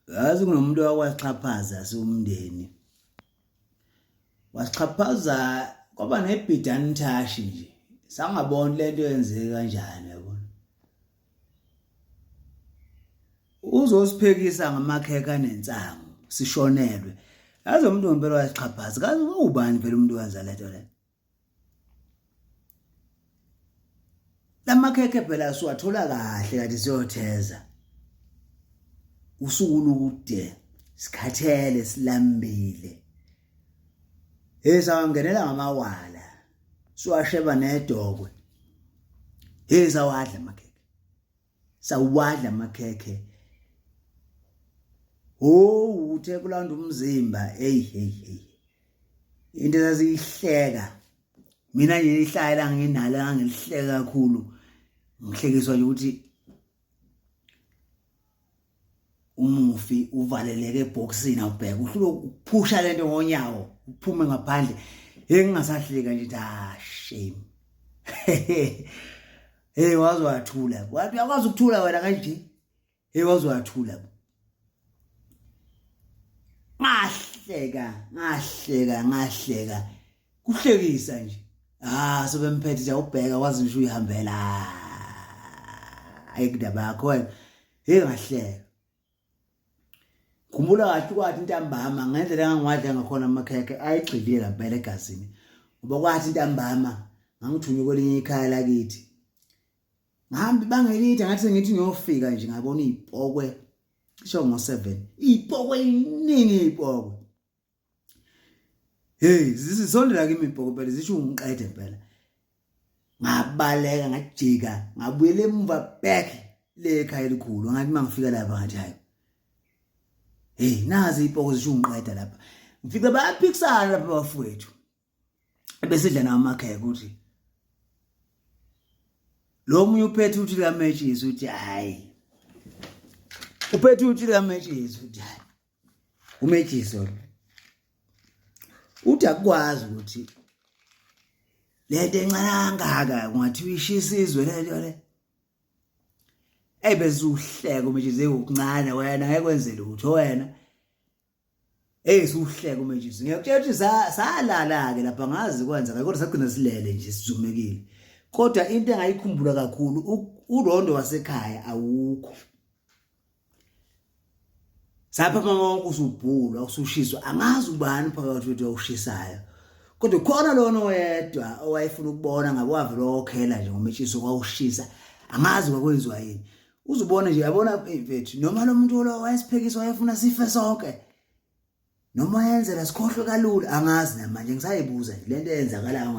Yazi kunomuntu owasixhaphaza siwumndeni. Wasixhaphaza kwaba nebhidani thashi nje. Sangaboni lento yenzeka kanjani yabona. Uzosiphekisa ngamakheka nensangu sishonelwe. Yazi umuntu ngempela wasixhaphaza. Kazi ubani phela umuntu owenza lento le? Lamakheke phela siwathola kahle kanti siyotheza. Usuku lude, sikhathele silambile. Sawangenela ngamawala. Siwasheba nedokwe. Sawadla amakheke. Sawadla amakheke. Uthe kulanda umzimba. Hey. Into ezazihleka. Mina nje ihlaya nginalo ngilihleka kakhulu. Ngihlekiswa nje ukuthi umufi uvaleleke eboxini awubheka uhlulo ukuphusha lento ngonyawo uphume ngaphandle ngingasahleka nje shame. Wazi wathula wathi uyakwazi ukuthula wena kanje wazi wathula ngahleka kuhlekisa nje sebemphethe nje ubheka wazi nje uyihambela ayikudaba yakho wena ngahleka. Khumbula kahle kwathi intambama ngendlela engangiwadla ngakhona amakheke ayigcilile ngempela egazini. Ngoba kwathi intambama ngangithunywe kwelinye ikhaya lakithi. Ngihambi bangelitha ngathi sengithi ngiyofika nje ngabona izipokwe cishe ngo7. Izipokwe iningi izipokwe. Zisondela kimi izipokwe phela zisho ungiqede phela. Ngabaleka ngajika ngabuyela emuva back le ekhaya elikhulu ngathi mangifika lapha ngathi hayi nazi izipoko zisho ungiqeda lapha. Ngifike bayaphikisana lapha bafowethu. Besidla namakheke ukuthi lo munye uphethe uthi kaMetshisi uthi hayi. Uphethe uthi kaMetshisi uthi hayi. uMetshisi uthi akwazi ukuthi lento encane kangaka kungathi uyishisa izwe lento le. Bese uhleka uMetshisi ukuncane wena ngeke kwenze lutho wena. Siuhleka uMetshisi. Ngiyakutshela ukuthi salala ke lapha ngazi kwenza kodwa sagcina silele nje sizumekile. Kodwa into engayikhumbula kakhulu urondo wasekhaya awukho. Sapha mama usubhulwa usushiswa angazi ubani phakathi wethu awushisayo. Kodwa khona lona oyedwa owayefuna ukubona ngabe wavela okhela nje ngoMetshisi kwawushisa angazi kwakwenziwa yini. Uzubona nje yabona mfethu noma lo muntu lo wayesiphekisa wayefuna sife sonke. Noma yenzela sikhohlwe kalula angazi namanje ngisayibuza lento eyenzakalayo